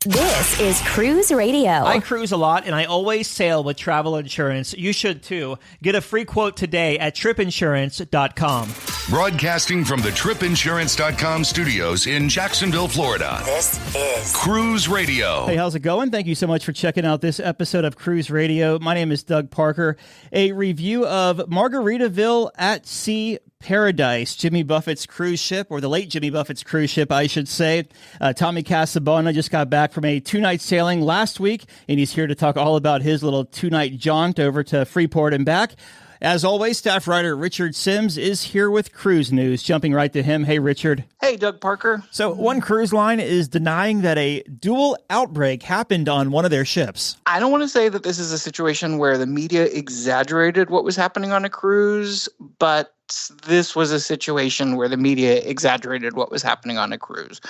This is Cruise Radio. I cruise a lot, and I always sail with travel insurance. You should, too. Get a free quote today at tripinsurance.com. Broadcasting from the tripinsurance.com studios in Jacksonville, Florida. This is Cruise Radio. Hey, how's it going? Thank you so much for checking out this episode of Cruise Radio. My name is Doug Parker. A review of Margaritaville at Sea Paradise, Jimmy Buffett's cruise ship, or the late Jimmy Buffett's cruise ship, I should say. Tommy Casabona just got back from a 2-night sailing last week, and he's here to talk all about his little 2-night jaunt over to Freeport and back. As always, staff writer Richard Sims is here with cruise news. Jumping right to him. Hey, Richard. Hey, Doug Parker. So one cruise line is denying that a dual outbreak happened on one of their ships. I don't want to say that this is a situation where the media exaggerated what was happening on a cruise, but this was a situation where the media exaggerated what was happening on a cruise.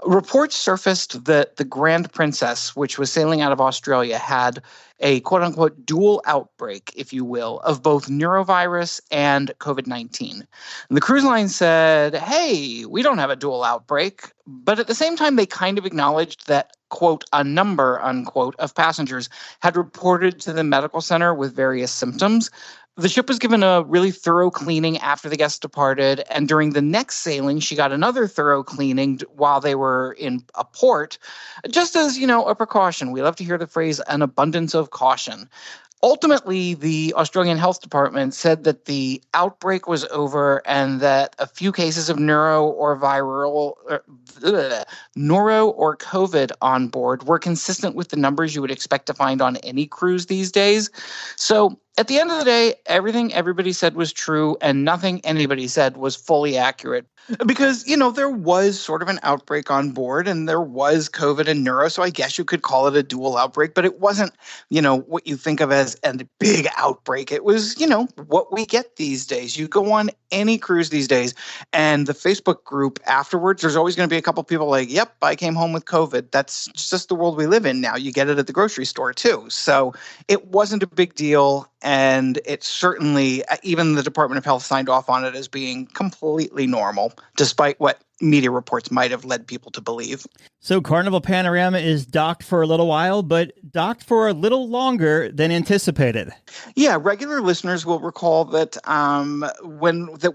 Reports surfaced that the Grand Princess, which was sailing out of Australia, had a quote-unquote dual outbreak, if you will, of both neurovirus and COVID-19. And the cruise line said, hey, we don't have a dual outbreak. But at the same time, they kind of acknowledged that, quote, a number, unquote, of passengers had reported to the medical center with various symptoms. The ship was given a really thorough cleaning after the guests departed, and during the next sailing, she got another thorough cleaning while they were in a port, just as, a precaution. We love to hear the phrase, an abundance of caution. Ultimately, the Australian Health Department said that the outbreak was over and that a few cases of noro or COVID on board were consistent with the numbers you would expect to find on any cruise these days. So at the end of the day, everything everybody said was true and nothing anybody said was fully accurate. Because, there was sort of an outbreak on board and there was COVID and neuro, so I guess you could call it a dual outbreak, but it wasn't, what you think of as a big outbreak. It was, what we get these days. You go on any cruise these days and the Facebook group afterwards, there's always going to be a couple people like, yep, I came home with COVID. That's just the world we live in now. You get it at the grocery store too. So it wasn't a big deal. And it certainly, even the Department of Health signed off on it as being completely normal, despite what media reports might have led people to believe. So Carnival Panorama is docked for a little while, but docked for a little longer than anticipated. Yeah, regular listeners will recall that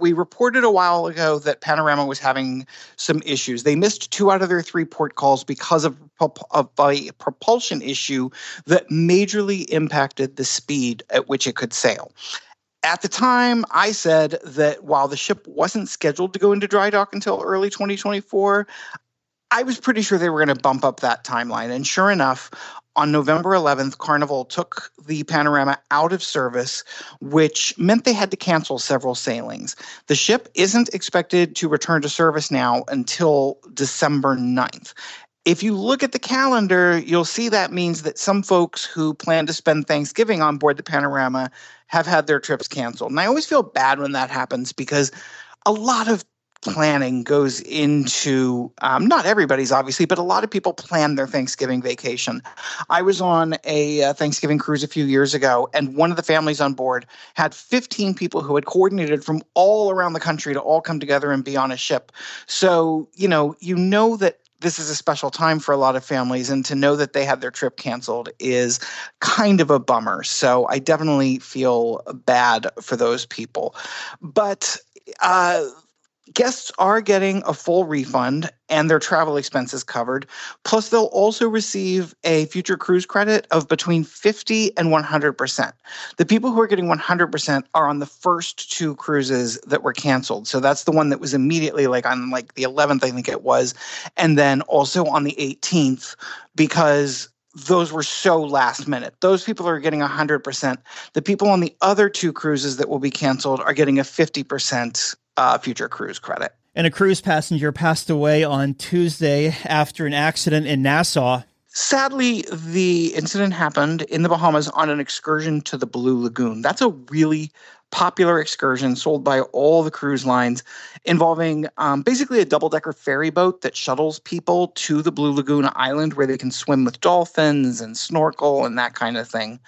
we reported a while ago that Panorama was having some issues. They missed 2 out of their 3 port calls because of a propulsion issue that majorly impacted the speed at which it could sail. At the time, I said that while the ship wasn't scheduled to go into dry dock until early 2024, I was pretty sure they were going to bump up that timeline. And sure enough, on November 11th, Carnival took the Panorama out of service, which meant they had to cancel several sailings. The ship isn't expected to return to service now until December 9th. If you look at the calendar, you'll see that means that some folks who plan to spend Thanksgiving on board the Panorama have had their trips canceled. And I always feel bad when that happens because a lot of planning goes into, not everybody's obviously, but a lot of people plan their Thanksgiving vacation. I was on a Thanksgiving cruise a few years ago, and one of the families on board had 15 people who had coordinated from all around the country to all come together and be on a ship. So, you know that this is a special time for a lot of families, and to know that they had their trip canceled is kind of a bummer. So I definitely feel bad for those people. But guests are getting a full refund and their travel expenses covered. Plus, they'll also receive a future cruise credit of between 50 and 100%. The people who are getting 100% are on the first 2 cruises that were canceled. So that's the one that was immediately on the 11th, I think it was. And then also on the 18th, because those were so last minute. Those people are getting 100%. The people on the other 2 cruises that will be canceled are getting a 50% future cruise credit. And a cruise passenger passed away on Tuesday after an accident in Nassau. Sadly, the incident happened in the Bahamas on an excursion to the Blue Lagoon. That's a really popular excursion sold by all the cruise lines involving basically a double-decker ferry boat that shuttles people to the Blue Lagoon Island where they can swim with dolphins and snorkel and that kind of thing.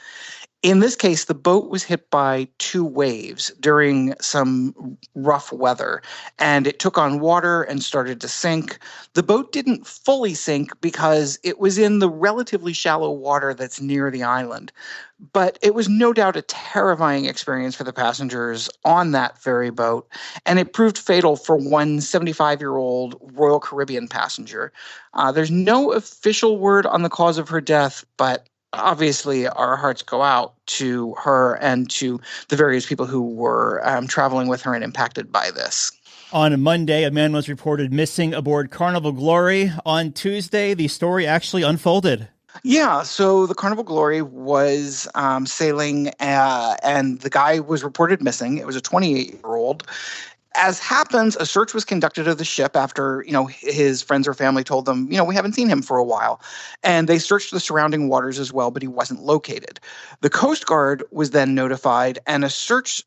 In this case, the boat was hit by two waves during some rough weather, and it took on water and started to sink. The boat didn't fully sink because it was in the relatively shallow water that's near the island. But it was no doubt a terrifying experience for the passengers on that ferry boat, and it proved fatal for one 75-year-old Royal Caribbean passenger. There's no official word on the cause of her death, but obviously our hearts go out to her and to the various people who were traveling with her and impacted by this. On Monday, a man was reported missing aboard Carnival Glory. On Tuesday, the story actually unfolded. Yeah, so the Carnival Glory was sailing, and the guy was reported missing. It was a 28-year-old. As happens, a search was conducted of the ship after, his friends or family told them, we haven't seen him for a while. And they searched the surrounding waters as well, but he wasn't located. The Coast Guard was then notified, and a search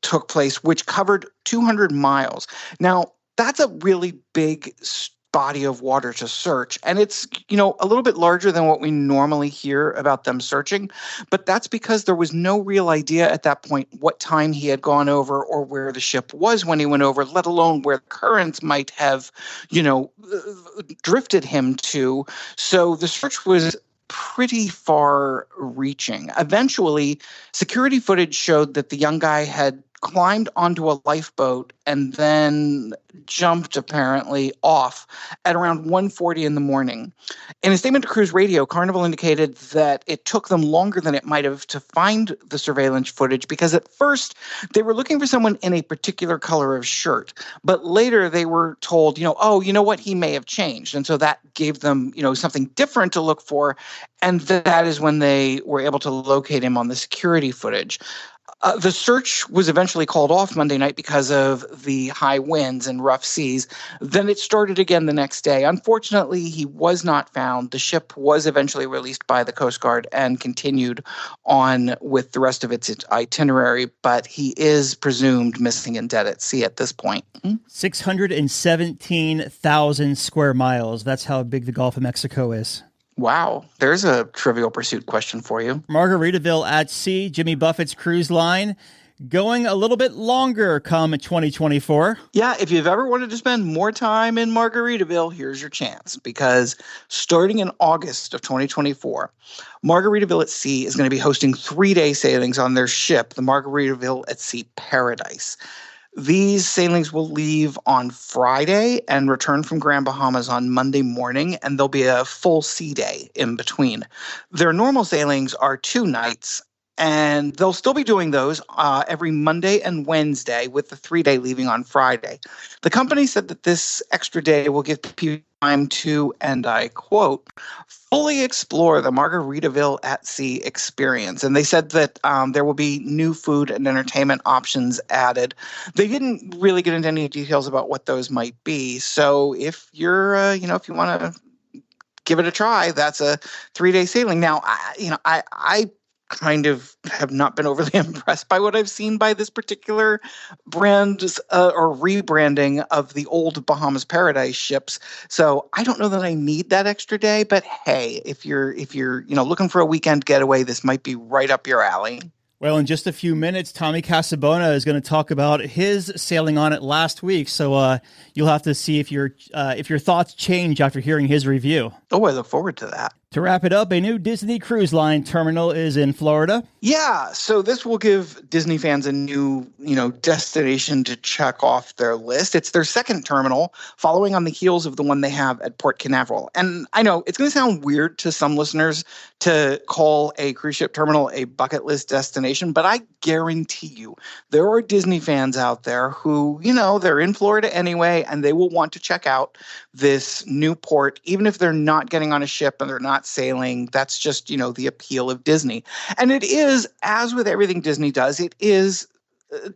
took place, which covered 200 miles. Now, that's a really big body of water to search. And it's, a little bit larger than what we normally hear about them searching. But that's because there was no real idea at that point what time he had gone over or where the ship was when he went over, let alone where currents might have, drifted him to. So the search was pretty far reaching. Eventually, security footage showed that the young guy had climbed onto a lifeboat and then jumped apparently off at around 1:40 in the morning. In a statement to Cruise Radio, Carnival indicated that it took them longer than it might have to find the surveillance footage because at first they were looking for someone in a particular color of shirt, but later they were told, what, he may have changed. And so that gave them, something different to look for. And that is when they were able to locate him on the security footage. The search was eventually called off Monday night because of the high winds and rough seas. Then it started again the next day. Unfortunately, he was not found. The ship was eventually released by the Coast Guard and continued on with the rest of its itinerary, but he is presumed missing and dead at sea at this point. 617,000 square miles. That's how big the Gulf of Mexico is. Wow, there's a Trivial Pursuit question for you. Margaritaville at sea, Jimmy Buffett's cruise line, going a little bit longer come 2024. Yeah, if you've ever wanted to spend more time in Margaritaville, here's your chance. Because starting in August of 2024, Margaritaville at Sea is going to be hosting 3-day sailings on their ship, the Margaritaville at Sea Paradise. These sailings will leave on Friday and return from Grand Bahamas on Monday morning, and there'll be a full sea day in between. Their normal sailings are 2 nights, and they'll still be doing those every Monday and Wednesday, with the 3-day leaving on Friday. The company said that this extra day will give people time to, and I quote, fully explore the Margaritaville at Sea experience. And they said that there will be new food and entertainment options added. They didn't really get into any details about what those might be. So if you're, if you want to give it a try, that's a 3-day sailing. Now, I kind of have not been overly impressed by what I've seen by this particular brand or rebranding of the old Bahamas Paradise ships. So I don't know that I need that extra day, but hey, if you're looking for a weekend getaway, this might be right up your alley. Well, in just a few minutes, Tommy Casabona is going to talk about his sailing on it last week. So you'll have to see if your thoughts change after hearing his review. Oh, I look forward to that. To wrap it up, a new Disney Cruise Line terminal is in Florida. Yeah, so this will give Disney fans a new, destination to check off their list. It's their second terminal, following on the heels of the one they have at Port Canaveral. And I know it's going to sound weird to some listeners to call a cruise ship terminal a bucket list destination, but I guarantee you there are Disney fans out there who, they're in Florida anyway, and they will want to check out this new port, even if they're not getting on a ship and they're not sailing. That's just, the appeal of Disney. And it is, as with everything Disney does, it is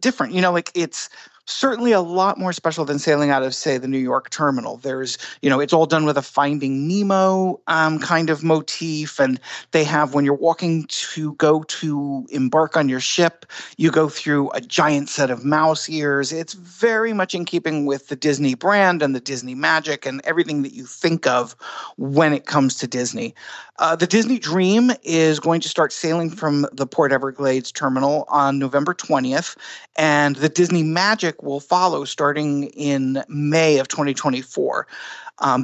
different. It's certainly a lot more special than sailing out of, say, the New York terminal. There's, it's all done with a Finding Nemo kind of motif. And they have, when you're walking to go to embark on your ship, you go through a giant set of mouse ears. It's very much in keeping with the Disney brand and the Disney magic and everything that you think of when it comes to Disney. The Disney Dream is going to start sailing from the Port Everglades terminal on November 20th, and the Disney Magic will follow starting in May of 2024.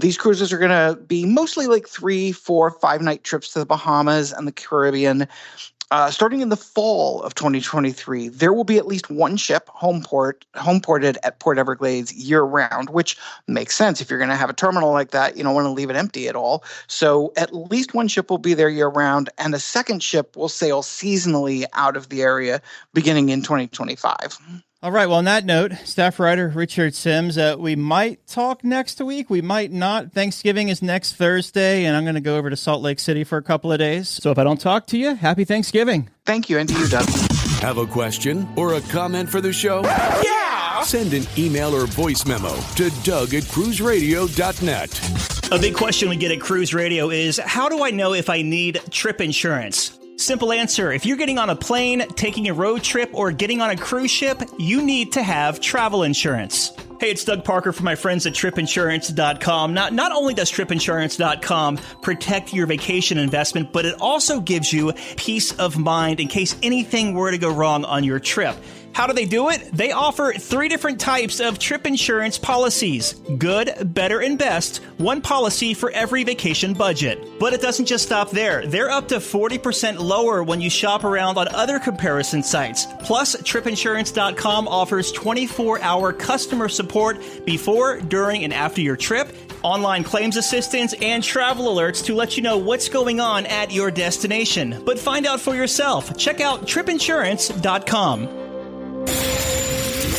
These cruises are going to be mostly like 3, 4, 5-night trips to the Bahamas and the Caribbean. Starting in the fall of 2023, there will be at least one ship home-ported at Port Everglades year-round, which makes sense. If you're going to have a terminal like that, you don't want to leave it empty at all. So at least one ship will be there year-round, and a second ship will sail seasonally out of the area beginning in 2025. All right. Well, on that note, staff writer Richard Sims, we might talk next week. We might not. Thanksgiving is next Thursday, and I'm going to go over to Salt Lake City for a couple of days. So if I don't talk to you, happy Thanksgiving. Thank you, and to you, Doug. Have a question or a comment for the show? Yeah! Send an email or voice memo to Doug@cruiseradio.net. A big question we get at Cruise Radio is, how do I know if I need trip insurance? Simple answer. If you're getting on a plane, taking a road trip, or getting on a cruise ship, you need to have travel insurance. Hey, it's Doug Parker from my friends at tripinsurance.com. Not only does tripinsurance.com protect your vacation investment, but it also gives you peace of mind in case anything were to go wrong on your trip. How do they do it? They offer 3 different types of trip insurance policies. Good, better, and best. One policy for every vacation budget. But it doesn't just stop there. They're up to 40% lower when you shop around on other comparison sites. Plus, tripinsurance.com offers 24-hour customer support before, during, and after your trip, online claims assistance, and travel alerts to let you know what's going on at your destination. But find out for yourself. Check out tripinsurance.com.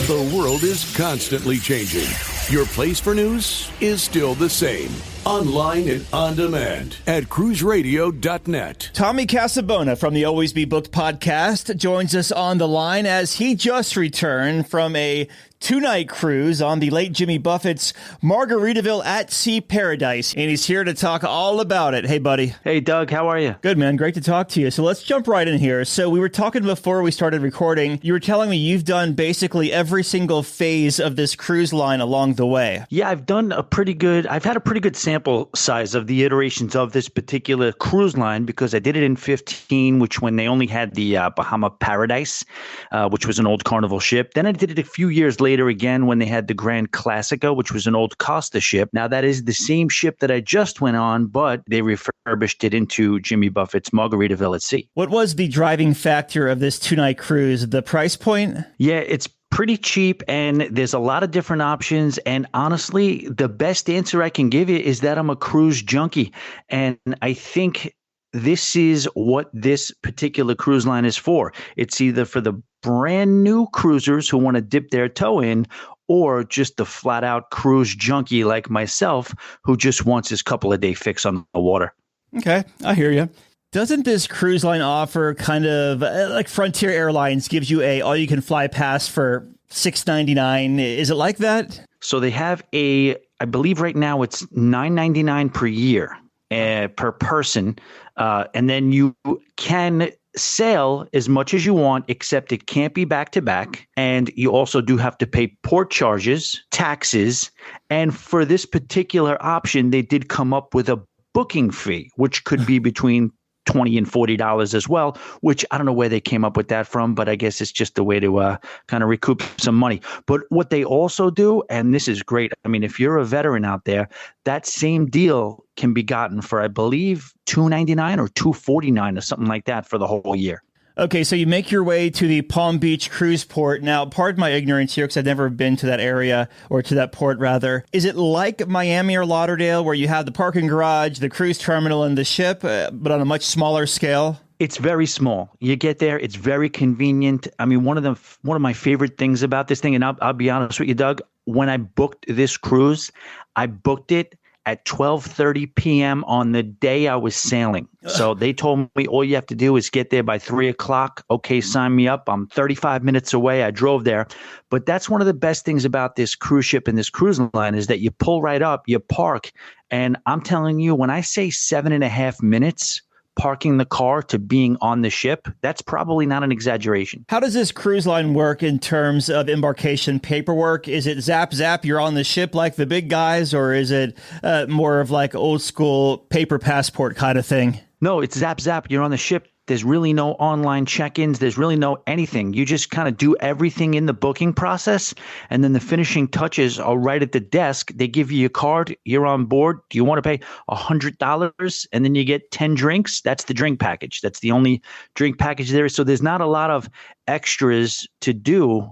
The world is constantly changing. Your place for news is still the same. Online and on demand at cruiseradio.net. Tommy Casabona from the Always Be Booked podcast joins us on the line as he just returned from a 2-night cruise on the late Jimmy Buffett's Margaritaville at Sea Paradise, and he's here to talk all about it. Hey, buddy. Hey, Doug. How are you? Good, man. Great to talk to you. So let's jump right in here. So we were talking before we started recording. You were telling me you've done basically every single phase of this cruise line along the way. Yeah, I've had a pretty good sample size of the iterations of this particular cruise line because I did it in 2015, which when they only had the Bahama Paradise, which was an old Carnival ship. Then I did it a few years later again when they had the Grand Classico, which was an old Costa ship. Now that is the same ship that I just went on, but they refurbished it into Jimmy Buffett's Margaritaville at Sea. What was the driving factor of this 2-night cruise? The price point? Yeah, it's pretty cheap and there's a lot of different options. And honestly, the best answer I can give you is that I'm a cruise junkie. And I think this is what this particular cruise line is for. It's either for the brand new cruisers who want to dip their toe in, or just the flat out cruise junkie like myself who just wants his couple of day fix on the water. Okay, I hear you. Doesn't this cruise line offer kind of like Frontier Airlines gives you a all-you-can-fly pass for $6.99? Is it like that? So they have I believe right now it's $9.99 per year per person, and then you can sail as much as you want, except it can't be back-to-back, and you also do have to pay port charges, taxes, and for this particular option, they did come up with a booking fee, which could be between $20 and $40 as well, which I don't know where they came up with that from, but I guess it's just a way to kind of recoup some money. But what they also do, and this is great, I mean, if you're a veteran out there, that same deal can be gotten for, I believe, $2.99 or $2.49 or something like that for the whole year. Okay, so you make your way to the Palm Beach cruise port. Now, pardon my ignorance here, because I've never been to that area, or to that port, rather. Is it like Miami or Lauderdale, where you have the parking garage, the cruise terminal, and the ship, but on a much smaller scale? It's very small. You get there, it's very convenient. I mean, one of my favorite things about this thing, and I'll be honest with you, Doug, when I booked this cruise, I booked it at 12:30 p.m. on the day I was sailing. So they told me all you have to do is get there by 3 o'clock. Okay, sign me up. I'm 35 minutes away. I drove there. But that's one of the best things about this cruise ship and this cruise line is that you pull right up, you park. And I'm telling you, when I say 7.5 minutes parking the car to being on the ship, that's probably not an exaggeration. How does this cruise line work in terms of embarkation paperwork? Is it zap, zap, you're on the ship like the big guys, or is it more of like old school paper passport kind of thing? No, it's zap, zap. You're on the ship. There's really no online check-ins. There's really no anything. You just kind of do everything in the booking process. And then the finishing touches are right at the desk. They give you a card. You're on board. Do you want to pay $100? And then you get 10 drinks. That's the drink package. That's the only drink package there is. So there's not a lot of extras to do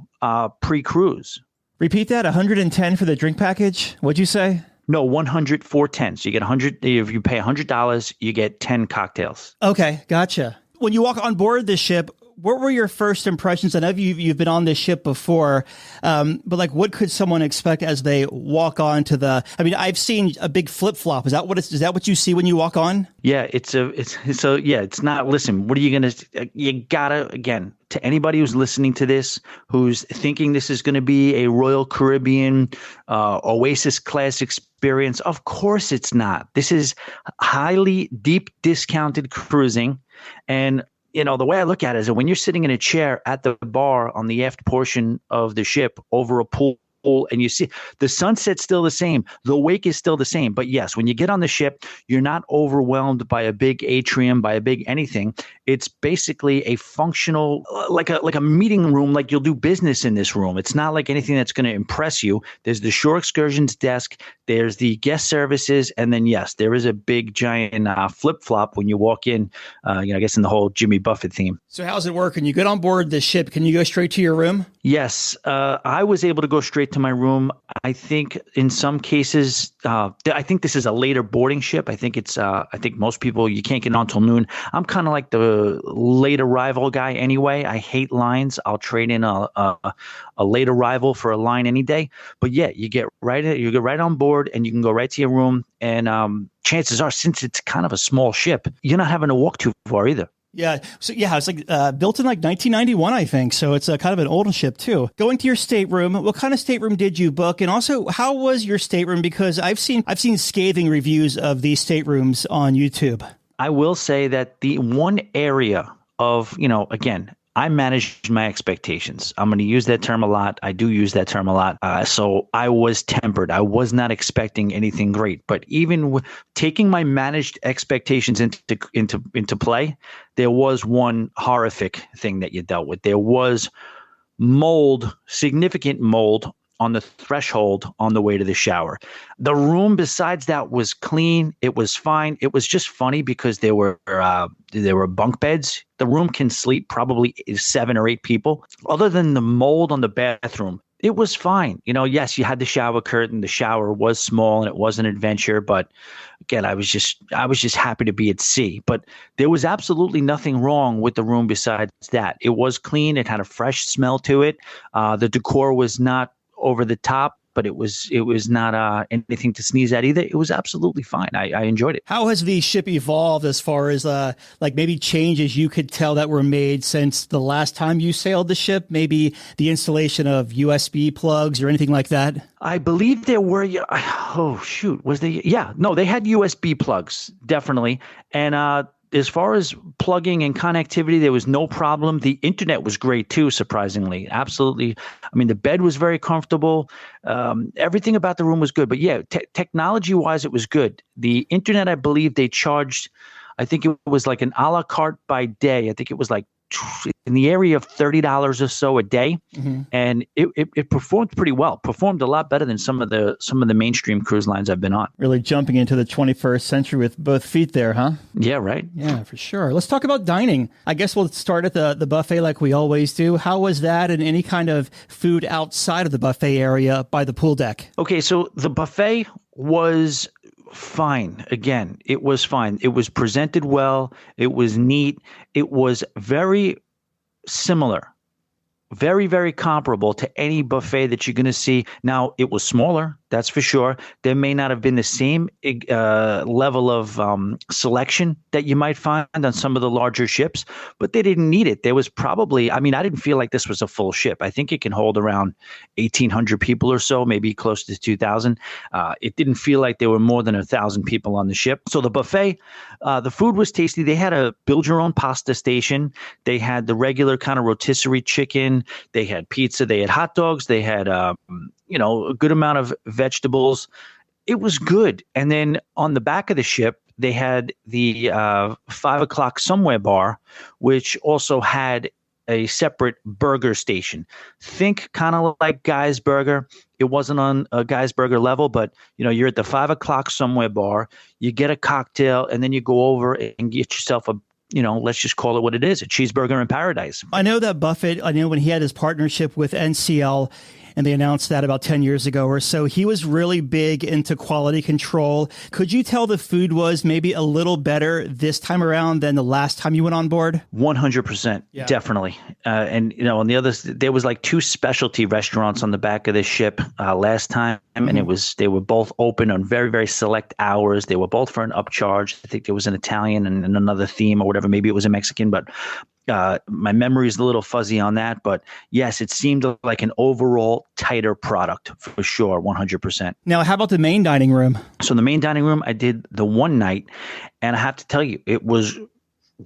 pre-cruise. Repeat that, 110 for the drink package? What'd you say? No, 100 for 10. So you get 100. If you pay $100, you get 10 cocktails. Okay, gotcha. When you walk on board the ship, what were your first impressions? I know you've been on this ship before, but like, what could someone expect as they walk on to the? I mean, I've seen a big flip flop. Is that what you see when you walk on? Yeah, it's not. Listen, what are you gonna? You gotta again. To anybody who's listening to this, who's thinking this is going to be a Royal Caribbean Oasis class experience, of course it's not. This is highly deep discounted cruising. And, you know, the way I look at it is that when you're sitting in a chair at the bar on the aft portion of the ship over a pool, and you see the sunset's still the same, the wake is still the same. But yes, when you get on the ship, you're not overwhelmed by a big atrium, by a big anything. It's basically a functional, like a meeting room, like you'll do business in this room. It's not like anything that's going to impress you. There's the shore excursions desk, there's the guest services, and then yes, there is a big giant flip flop when you walk in. I guess in the whole Jimmy Buffett theme. So how's it work? When you get on board the ship, can you go straight to your room? Yes, I was able to go straight to my room. I think in some cases, I think this is a later boarding ship. I think most people, you can't get on till noon. I'm kind of like the late arrival guy anyway. I hate lines. I'll trade in a late arrival for a line any day. But yeah, you get right on board and you can go right to your room. And chances are, since it's kind of a small ship, you're not having to walk too far either. Yeah. So yeah, it's like built in like 1991, I think. So it's kind of an old ship too. Going to your stateroom, what kind of stateroom did you book? And also, how was your stateroom? Because I've seen scathing reviews of these staterooms on YouTube. I will say that the one area of, again, I managed my expectations. I'm going to use that term a lot. I do use that term a lot. So I was tempered. I was not expecting anything great. But even taking my managed expectations into play, there was one horrific thing that you dealt with. There was significant mold on the threshold on the way to the shower. The room besides that was clean. It was fine. It was just funny because there were bunk beds. The room can sleep probably 7 or 8 people. Other than the mold on the bathroom, it was fine. Yes, you had the shower curtain. The shower was small and it was an adventure, but again, I was just happy to be at sea. But there was absolutely nothing wrong with the room besides that. It was clean. It had a fresh smell to it. The decor was not over the top, but it was not anything to sneeze at either. It was absolutely fine. I enjoyed it. How has the ship evolved as far as like maybe changes you could tell that were made since the last time you sailed the ship? Maybe the installation of USB plugs or anything like that? I believe there were. Oh shoot, was there? Yeah, no, they had USB plugs definitely, and as far as plugging and connectivity, there was no problem. The internet was great too, surprisingly. Absolutely. I mean, the bed was very comfortable. Everything about the room was good. But yeah, technology-wise, it was good. The internet, I believe they charged, I think it was like an a la carte by day. I think it was like in the area of $30 or so a day. Mm-hmm. And it performed pretty well. Performed a lot better than some of the mainstream cruise lines I've been on. Really jumping into the 21st century with both feet there, huh? Yeah, right. Yeah, for sure. Let's talk about dining. I guess we'll start at the buffet like we always do. How was that, and any kind of food outside of the buffet area by the pool deck? Okay, so the buffet was fine. Again, it was fine. It was presented well. It was neat. It was very similar very, very comparable to any buffet that you're going to see. Now, it was smaller, that's for sure. There may not have been the same level of selection that you might find on some of the larger ships, but they didn't need it. There was probably, I didn't feel like this was a full ship. I think it can hold around 1,800 people or so, maybe close to 2,000. It didn't feel like there were more than 1,000 people on the ship. So the buffet, the food was tasty. They had a build-your-own pasta station. They had the regular kind of rotisserie chicken. They had pizza. They had hot dogs. They had a good amount of vegetables. It was good. And then on the back of the ship, they had the 5 o'clock somewhere bar, which also had a separate burger station. Think kind of like Guy's Burger. It wasn't on a Guy's Burger level, but you're at the 5 o'clock somewhere bar. You get a cocktail, and then you go over and get yourself a let's just call it what it is, a cheeseburger in paradise. I know that Buffett, when he had his partnership with NCL, and they announced that about 10 years ago or so, he was really big into quality control. Could you tell the food was maybe a little better this time around than the last time you went on board? 100%, definitely. And on the others, there was like 2 specialty restaurants on the back of the ship last time, and they were both open on very, very select hours. They were both for an upcharge. I think there was an Italian and another theme or whatever. Maybe it was a Mexican, but my memory is a little fuzzy on that, but yes, it seemed like an overall tighter product for sure, 100%. Now, how about the main dining room? So the main dining room, I did the one night, and I have to tell you, it was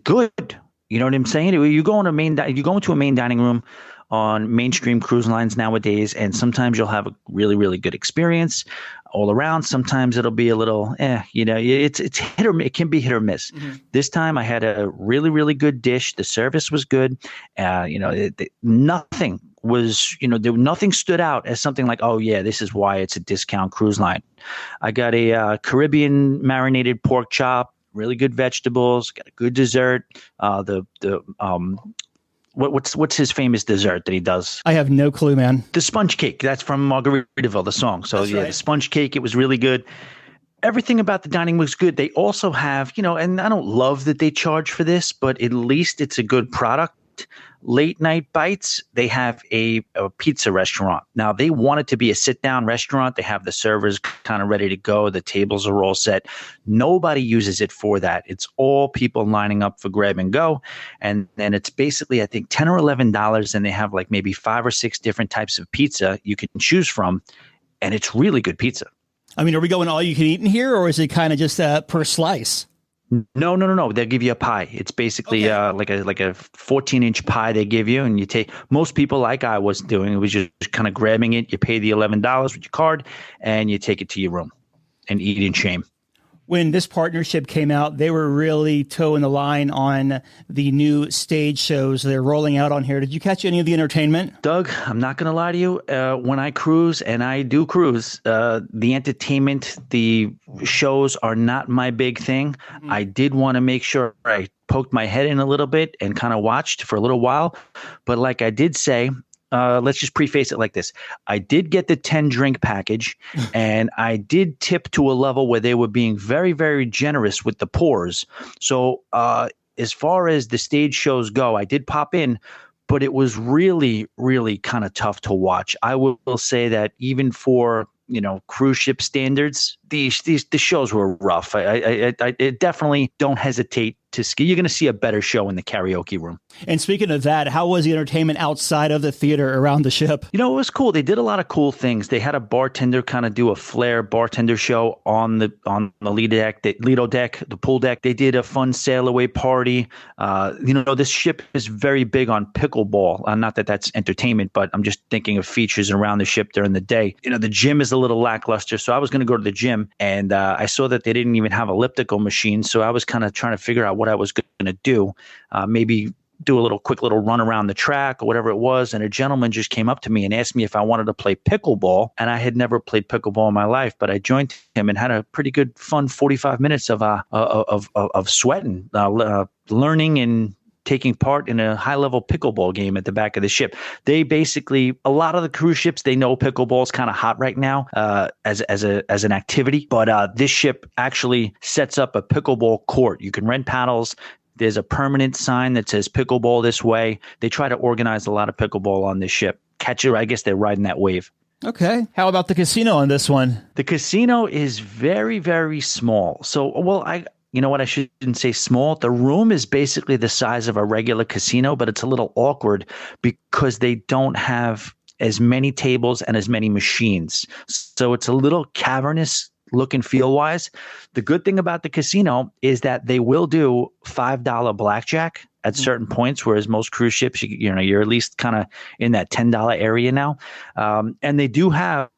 good. You know what I'm saying? You go into a main dining room on mainstream cruise lines nowadays, and sometimes you'll have a really, really good experience all around. Sometimes it'll be a little, it's hit or it can be hit or miss. This time I had a really, really good dish. The service was good. Nothing was, nothing stood out as something like, oh yeah, this is why it's a discount cruise line. I got a Caribbean marinated pork chop, really good vegetables, got a good dessert. What's his famous dessert that he does? I have no clue, man. The sponge cake. That's from Margaritaville, the song. So That's right. The sponge cake, it was really good. Everything about the dining was good. They also have, and I don't love that they charge for this, but at least it's a good product. Late night bites, they have a pizza restaurant. Now, they want it to be a sit-down restaurant. They have the servers kind of ready to go. The tables are all set. Nobody uses it for that. It's all people lining up for grab and go. And then it's basically, I think, $10 or $11, and they have like maybe 5 or 6 different types of pizza you can choose from, and it's really good pizza. Are we going all you can eat in here, or is it kind of just per slice? No. They'll give you a pie. It's basically like a 14-inch pie they give you, and you take. Most people, like I was doing, it was just kind of grabbing it. You pay the $11 with your card, and you take it to your room and eat in shame. When this partnership came out, they were really toeing the line on the new stage shows they're rolling out on here. Did you catch any of the entertainment? Doug, I'm not going to lie to you. When I cruise, and I do cruise, the entertainment, the shows are not my big thing. I did want to make sure I poked my head in a little bit and kind of watched for a little while. But like I did say, let's just preface it like this. I did get the 10 drink package, and I did tip to a level where they were being very, very generous with the pours. So as far as the stage shows go, I did pop in, but it was really, really kind of tough to watch. I will say that even for, cruise ship standards, the shows were rough. I definitely don't hesitate to ski. You're going to see a better show in the karaoke room. And speaking of that, how was the entertainment outside of the theater around the ship? It was cool. They did a lot of cool things. They had a bartender kind of do a flair bartender show on the Lido deck, the pool deck. They did a fun sail away party. This ship is very big on pickleball. Not that that's entertainment, but I'm just thinking of features around the ship during the day. The gym is a little lackluster, so I was going to go to the gym, and I saw that they didn't even have elliptical machines, so I was kind of trying to figure out what I was going to do. Maybe do a quick little run around the track or whatever it was. And a gentleman just came up to me and asked me if I wanted to play pickleball. And I had never played pickleball in my life, but I joined him and had a pretty good, fun 45 minutes of sweating, learning and taking part in a high-level pickleball game at the back of the ship. They basically, a lot of the cruise ships, they know pickleball is kind of hot right now as an activity. But this ship actually sets up a pickleball court. You can rent paddles. There's a permanent sign that says pickleball this way. They try to organize a lot of pickleball on this ship. Catch it, I guess they're riding that wave. Okay. How about the casino on this one? The casino is very, very small. So, well, you know what? I shouldn't say small. The room is basically the size of a regular casino, but it's a little awkward because they don't have as many tables and as many machines. So it's a little cavernous look and feel wise. The good thing about the casino is that they will do $5 blackjack at certain points, whereas most cruise ships, you're at least kind of in that $10 area now. And they do have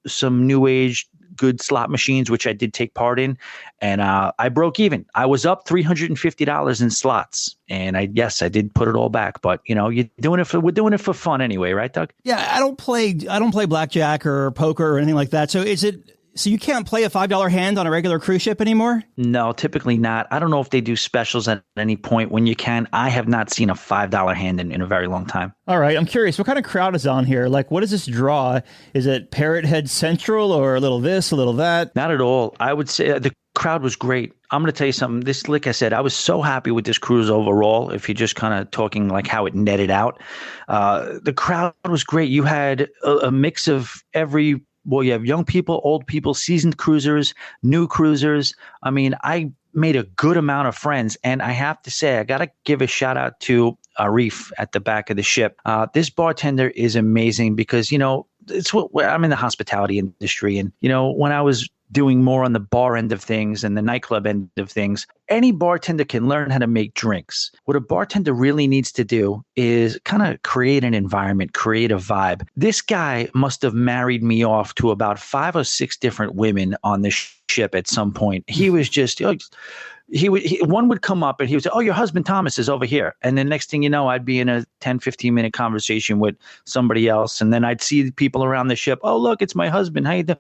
some new age good slot machines, which I did take part in, and I broke even. I was up $350 in slots, and I did put it all back. But we're doing it for fun anyway, right, Doug? Yeah, I don't play blackjack or poker or anything like that. So you can't play a $5 hand on a regular cruise ship anymore? No, typically not. I don't know if they do specials at any point when you can. I have not seen a $5 hand in a very long time. All right. I'm curious, what kind of crowd is on here? Like, what does this draw? Is it Parrot Head Central or a little this, a little that? Not at all. I would say the crowd was great. I'm going to tell you something. This, like I said, I was so happy with this cruise overall. If you're just kind of talking like how it netted out, the crowd was great. You had a mix of every. Well, you have young people, old people, seasoned cruisers, new cruisers. I mean, I made a good amount of friends. And I have to say, I got to give a shout out to Arif at the back of the ship. This bartender is amazing because, it's what I'm in the hospitality industry. And, when I was doing more on the bar end of things and the nightclub end of things, any bartender can learn how to make drinks. What a bartender really needs to do is kind of create an environment, create a vibe. This guy must have married me off to about 5 or 6 different women on this ship at some point. He was just, one would come up and he would say, "Oh, your husband Thomas is over here." And then next thing you know, I'd be in a 10, 15-minute conversation with somebody else. And then I'd see people around the ship. "Oh, look, it's my husband. How you doing?"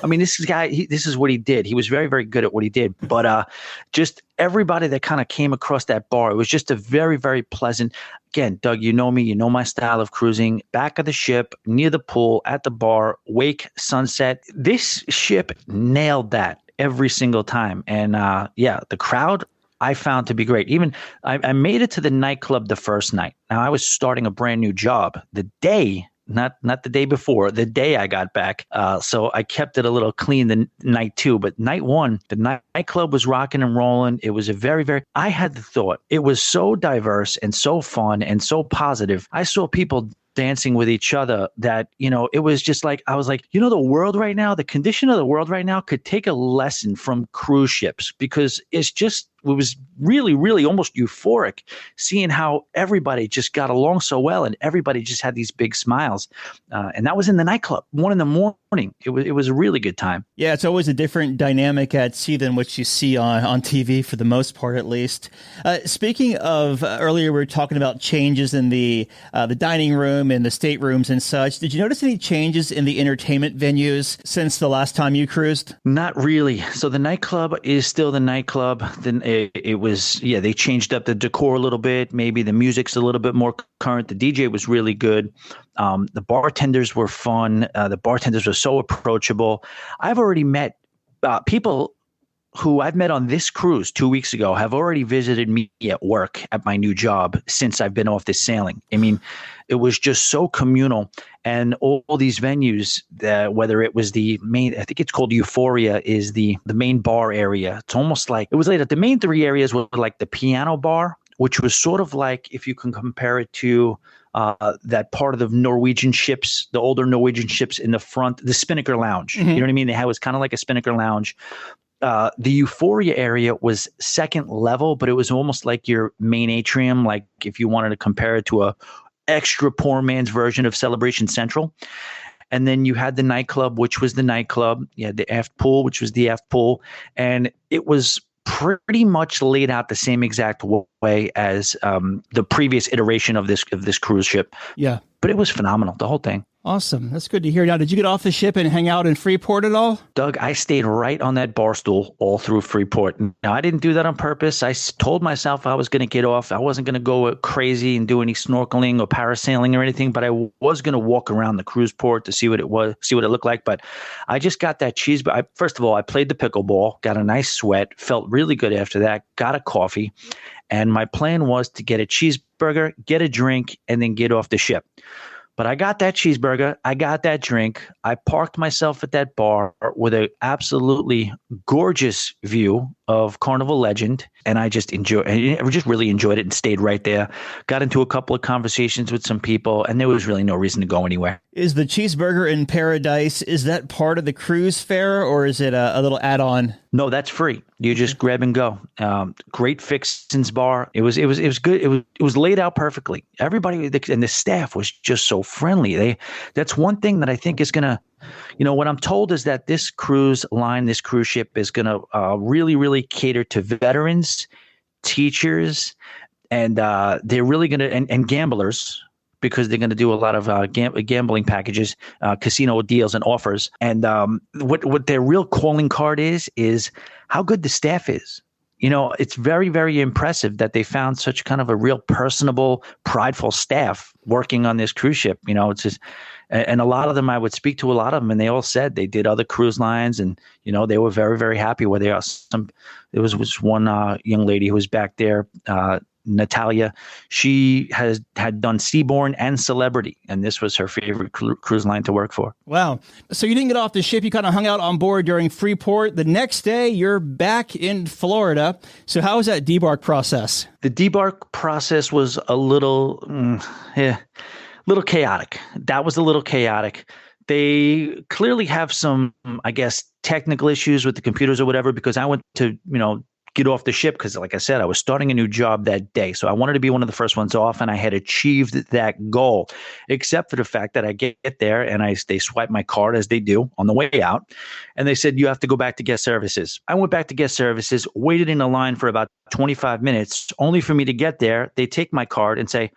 I mean, this guy, this is what he did. He was very, very good at what he did. But just everybody that kind of came across that bar, it was just a very, very pleasant. Again, Doug, you know me, you know my style of cruising. Back of the ship, near the pool, at the bar, wake, sunset. This ship nailed that every single time. And the crowd I found to be great. Even I made it to the nightclub the first night. Now, I was starting a brand new job. The day not the day before, the day I got back. So I kept it a little clean the night 2. But night 1, the nightclub was rocking and rolling. It was a very, very, I had the thought. It was so diverse and so fun and so positive. I saw people dancing with each other that, it was just like, I was like, the world right now, the condition of the world right now could take a lesson from cruise ships because it was really, really almost euphoric seeing how everybody just got along so well and everybody just had these big smiles. And that was in the nightclub, 1 a.m. It was a really good time. Yeah, it's always a different dynamic at sea than what you see on TV for the most part, at least. Speaking of, earlier we were talking about changes in the dining room and the staterooms and such. Did you notice any changes in the entertainment venues since the last time you cruised? Not really. So the nightclub is still the nightclub. Then it was, they changed up the decor a little bit. Maybe the music's a little bit more current. The DJ was really good. The bartenders were fun. The bartenders were so approachable. I've already met people who I've met on this cruise 2 weeks ago have already visited me at work at my new job since I've been off this sailing. I mean, it was just so communal. And all these venues, whether it was the main, I think it's called Euphoria, is the main bar area. It's almost like, it was later. The main 3 areas were like the piano bar, which was sort of like, if you can compare it to that part of the Norwegian ships, the older Norwegian ships in the front, the Spinnaker Lounge. Mm-hmm. You know what I mean? It was kind of like a Spinnaker Lounge. The Euphoria area was second level, but it was almost like your main atrium. Like if you wanted to compare it to a extra poor man's version of Celebration Central. And then you had the nightclub, which was the nightclub. You had the aft pool, which was the aft pool. And it was pretty much laid out the same exact way as the previous iteration of this cruise ship. Yeah. But it was phenomenal, the whole thing. Awesome. That's good to hear. Now, did you get off the ship and hang out in Freeport at all? Doug, I stayed right on that bar stool all through Freeport. Now, I didn't do that on purpose. I told myself I was going to get off. I wasn't going to go crazy and do any snorkeling or parasailing or anything, but I was going to walk around the cruise port to see what it looked like. But I just got that cheese. But first of all, I played the pickleball, got a nice sweat, felt really good after that, got a coffee. And my plan was to get a cheeseburger, get a drink, and then get off the ship. But I got that cheeseburger, I got that drink, I parked myself at that bar with an absolutely gorgeous view of Carnival Legend, and I just really enjoyed it and stayed right there. Got into a couple of conversations with some people, and there was really no reason to go anywhere. Is the cheeseburger in Paradise, is that part of the cruise fare, or is it a little add-on? No, that's free. You just grab and go. Great fixins bar. It was good. It was laid out perfectly. Everybody and the staff was just so friendly. That's one thing that I think is gonna, what I'm told is that this cruise ship is gonna really, really cater to veterans, teachers, and they're really gonna and gamblers, because they're going to do a lot of gambling packages, casino deals and offers. And what their real calling card is how good the staff is. It's very, very impressive that they found such kind of a real personable, prideful staff working on this cruise ship. It's just, and a lot of them, I would speak to a lot of them, and they all said they did other cruise lines, and they were very, very happy where they are. There was one young lady who was back there, Natalia. She had done Seabourn and Celebrity, and this was her favorite cruise line to work for. Wow. So you didn't get off the ship. You kind of hung out on board during Freeport. The next day, you're back in Florida. So how was that debark process? The debark process was a little chaotic. That was a little chaotic. They clearly have some, I guess, technical issues with the computers or whatever, because I went to, get off the ship because, like I said, I was starting a new job that day. So I wanted to be one of the first ones off, and I had achieved that goal, except for the fact that I get there and they swipe my card, as they do on the way out. And they said, you have to go back to guest services. I went back to guest services, waited in a line for about 25 minutes, only for me to get there. They take my card and say,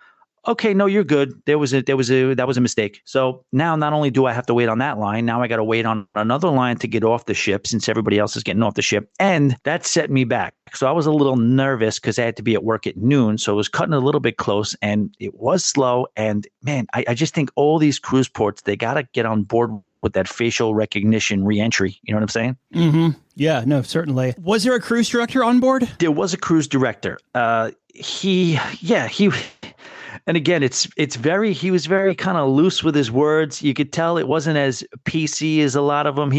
okay, no, you're good. That was a mistake. So now not only do I have to wait on that line, now I got to wait on another line to get off the ship, since everybody else is getting off the ship. And that set me back. So I was a little nervous because I had to be at work at noon. So it was cutting a little bit close, and it was slow. And man, I just think all these cruise ports, they got to get on board with that facial recognition reentry. You know what I'm saying? Mm-hmm. Yeah, no, certainly. Was there a cruise director on board? There was a cruise director. And again, he was very kind of loose with his words. You could tell it wasn't as PC as a lot of them.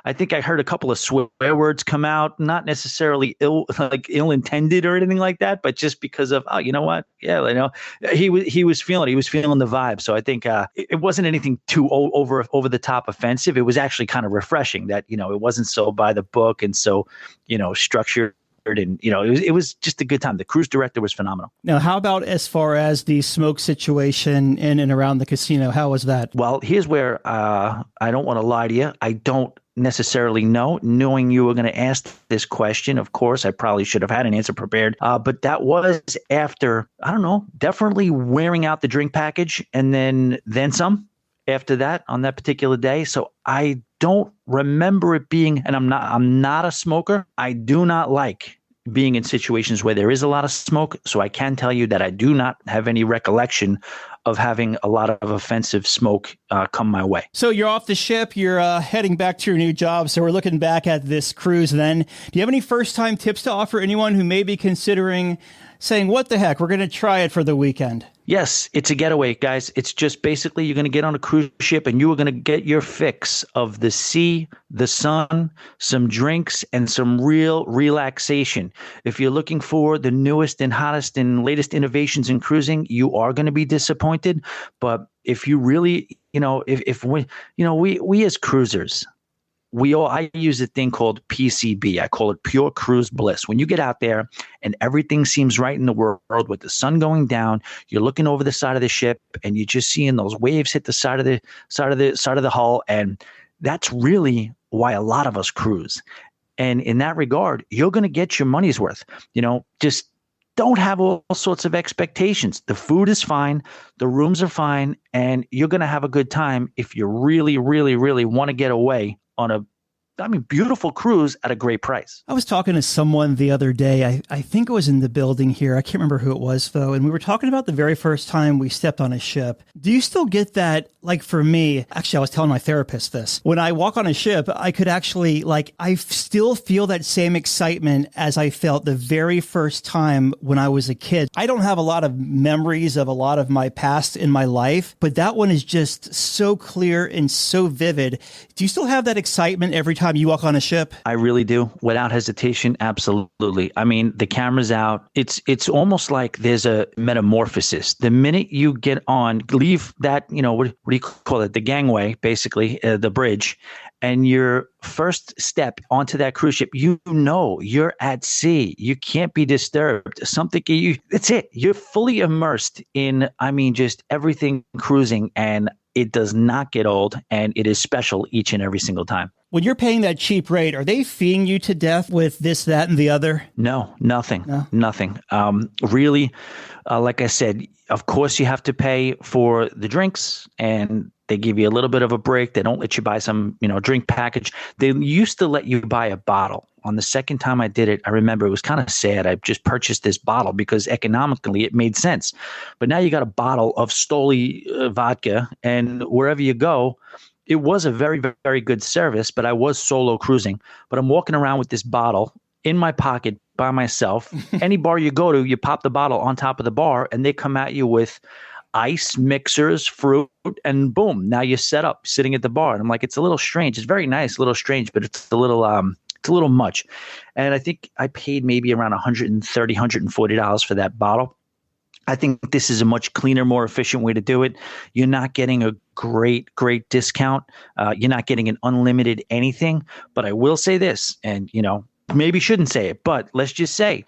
I think I heard a couple of swear words come out, not necessarily ill-intended or anything like that, but just because of, oh, you know what? Yeah, he was feeling the vibe. So I think it wasn't anything too over the top offensive. It was actually kind of refreshing that, it wasn't so by the book and so, structured. And it was just a good time. The cruise director was phenomenal. Now, how about as far as the smoke situation in and around the casino? How was that? Well, here's where I don't want to lie to you. I don't necessarily know. Knowing you were going to ask this question, of course, I probably should have had an answer prepared. But that was after, I don't know, definitely wearing out the drink package and then some after that on that particular day. So I don't remember it being, and I'm not a smoker. I do not like being in situations where there is a lot of smoke. So I can tell you that I do not have any recollection of having a lot of offensive smoke come my way. So you're off the ship, you're heading back to your new job. So we're looking back at this cruise then. Do you have any first-time tips to offer anyone who may be considering saying, what the heck, we're going to try it for the weekend? Yes, it's a getaway, guys. It's just basically you're going to get on a cruise ship and you are going to get your fix of the sea, the sun, some drinks, and some real relaxation. If you're looking for the newest and hottest and latest innovations in cruising, you are going to be disappointed. But if you really, we as cruisers, I use a thing called PCB. I call it pure cruise bliss. When you get out there and everything seems right in the world with the sun going down, you're looking over the side of the ship and you're just seeing those waves hit the side of the hull. And that's really why a lot of us cruise. And in that regard, you're going to get your money's worth. Just don't have all sorts of expectations. The food is fine. The rooms are fine. And you're going to have a good time if you really, really, really want to get away on a beautiful cruise at a great price. I was talking to someone the other day. I think it was in the building here. I can't remember who it was, though. And we were talking about the very first time we stepped on a ship. Do you still get that like for me, actually, I was telling my therapist this. When I walk on a ship, I could actually, I still feel that same excitement as I felt the very first time when I was a kid. I don't have a lot of memories of a lot of my past in my life, but that one is just so clear and so vivid. Do you still have that excitement every time you walk on a ship? I really do. Without hesitation, absolutely. I mean, the camera's out. It's almost like there's a metamorphosis. The minute you get on, leave that, what do you call it? The gangway, basically, the bridge, and your first step onto that cruise ship, you're at sea. You can't be disturbed. That's it. You're fully immersed in, just everything cruising, and it does not get old, and it is special each and every single time. When you're paying that cheap rate, are they feeding you to death with this, that, and the other? No, nothing. Really, like I said, of course you have to pay for the drinks, and they give you a little bit of a break. They don't let you buy some, drink package. They used to let you buy a bottle. On the second time I did it, I remember it was kind of sad. I just purchased this bottle because economically it made sense. But now you got a bottle of Stoli vodka, and wherever you go, it was a very, very good service, but I was solo cruising. But I'm walking around with this bottle in my pocket by myself. Any bar you go to, you pop the bottle on top of the bar, and they come at you with ice mixers, fruit, and boom, now you're set up sitting at the bar. And I'm like, it's a little strange. It's very nice, a little strange, but it's a little much. And I think I paid maybe around $130, $140 for that bottle. I think this is a much cleaner, more efficient way to do it. You're not getting a great discount. You're not getting an unlimited anything. But I will say this, and maybe shouldn't say it, but let's just say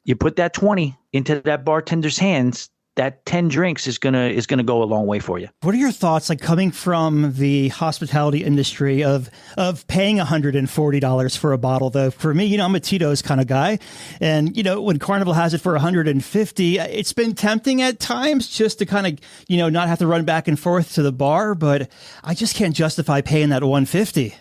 you put that 20 into that bartender's hands, that 10 drinks is gonna go a long way for you. What are your thoughts, coming from the hospitality industry, of paying $140 for a bottle? Though for me, I'm a Tito's kind of guy, and when Carnival has it for $150, it's been tempting at times just to kind of not have to run back and forth to the bar, but I just can't justify paying that $150.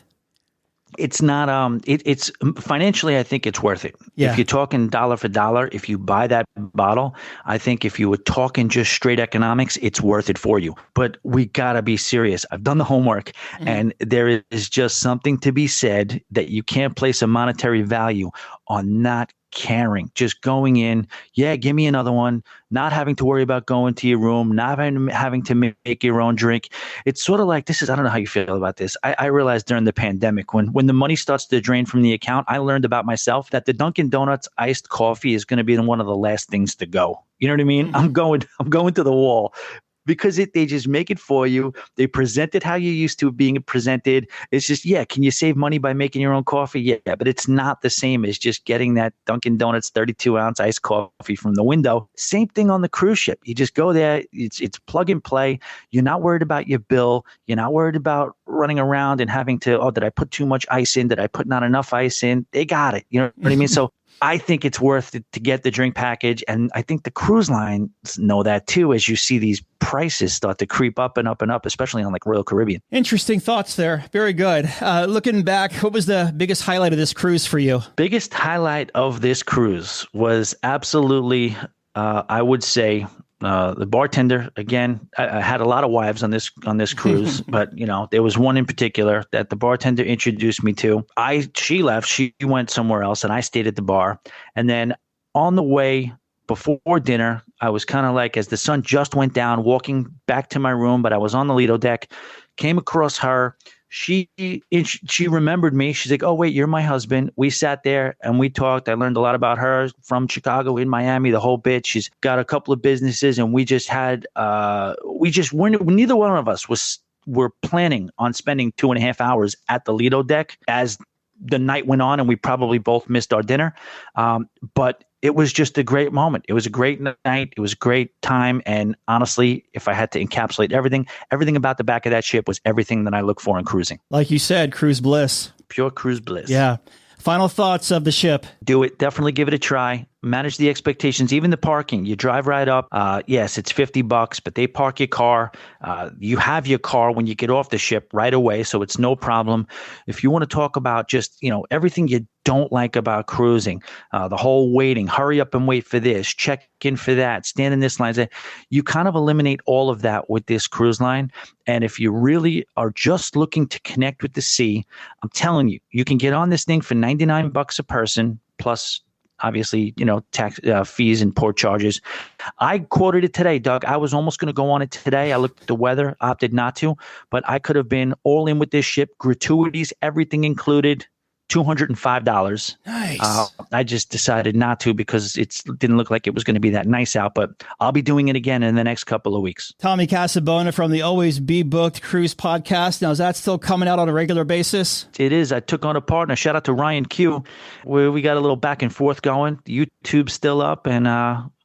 It's not, it's financially, I think it's worth it. Yeah. If you're talking dollar for dollar, if you buy that bottle, I think if you were talking just straight economics, it's worth it for you. But we gotta be serious. I've done the homework, and there is just something to be said that you can't place a monetary value on not caring, just going in, give me another one, not having to worry about going to your room, not having to make your own drink. It's sort of like, I don't know how you feel about this. I realized during the pandemic, when the money starts to drain from the account, I learned about myself that the Dunkin' Donuts iced coffee is going to be one of the last things to go. You know what I mean? I'm going to the wall. Because they just make it for you. They present it how you used to being presented. It's just, can you save money by making your own coffee? Yeah, but it's not the same as just getting that Dunkin' Donuts 32-ounce iced coffee from the window. Same thing on the cruise ship. You just go there. It's plug and play. You're not worried about your bill. You're not worried about running around and having to, did I put too much ice in? Did I put not enough ice in? They got it. You know what I mean? So I think it's worth it to get the drink package. And I think the cruise lines know that too, as you see these prices start to creep up and up and up, especially on Royal Caribbean. Interesting thoughts there. Very good. Looking back, what was the biggest highlight of this cruise for you? Biggest highlight of this cruise was absolutely, I would say, the bartender. Again, I had a lot of wives on this cruise, but there was one in particular that the bartender introduced me to. She left, she went somewhere else, and I stayed at the bar. And then on the way before dinner, I was kind of as the sun just went down, walking back to my room, but I was on the Lido deck, came across her. She remembered me. She's like, "Oh, wait, you're my husband." We sat there and we talked. I learned a lot about her, from Chicago, in Miami, the whole bit. She's got a couple of businesses, and we just had, neither one of us were planning on spending 2.5 hours at the Lido deck as the night went on, and we probably both missed our dinner. But it was just a great moment. It was a great night. It was a great time. And honestly, if I had to encapsulate everything about the back of that ship was everything that I look for in cruising. Like you said, cruise bliss. Pure cruise bliss. Yeah. Final thoughts of the ship. Do it. Definitely give it a try. Manage the expectations. Even the parking. You drive right up. Yes, it's $50, but they park your car. You have your car when you get off the ship right away, so it's no problem. If you want to talk about just, everything you don't like about cruising. The whole waiting, hurry up and wait for this, check in for that, stand in this line. You kind of eliminate all of that with this cruise line. And if you really are just looking to connect with the sea, I'm telling you, you can get on this thing for $99 a person, plus obviously, tax fees and port charges. I quoted it today, Doug. I was almost going to go on it today. I looked at the weather, opted not to, but I could have been all in with this ship, gratuities, everything included, $205. Nice. I just decided not to because it didn't look like it was going to be that nice out, but I'll be doing it again in the next couple of weeks. Tommy Casabona from the Always Be Booked Cruise podcast. Now, is that still coming out on a regular basis? It is. I took on a partner. Shout out to Ryan Q, where we got a little back and forth going. YouTube's still up, and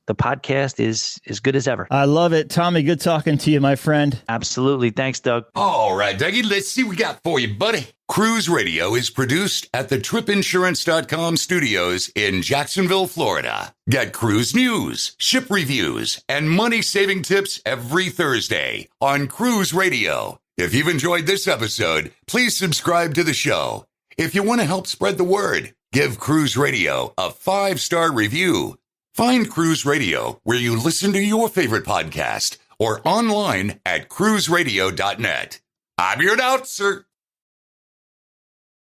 the podcast is as good as ever. I love it. Tommy, good talking to you, my friend. Absolutely. Thanks, Doug. All right, Dougie, let's see what we got for you, buddy. Cruise Radio is produced at the tripinsurance.com studios in Jacksonville, Florida. Get cruise news, ship reviews, and money-saving tips every Thursday on Cruise Radio. If you've enjoyed this episode, please subscribe to the show. If you want to help spread the word, give Cruise Radio a 5-star review. Find Cruise Radio where you listen to your favorite podcast or online at cruiseradio.net. I'm your announcer,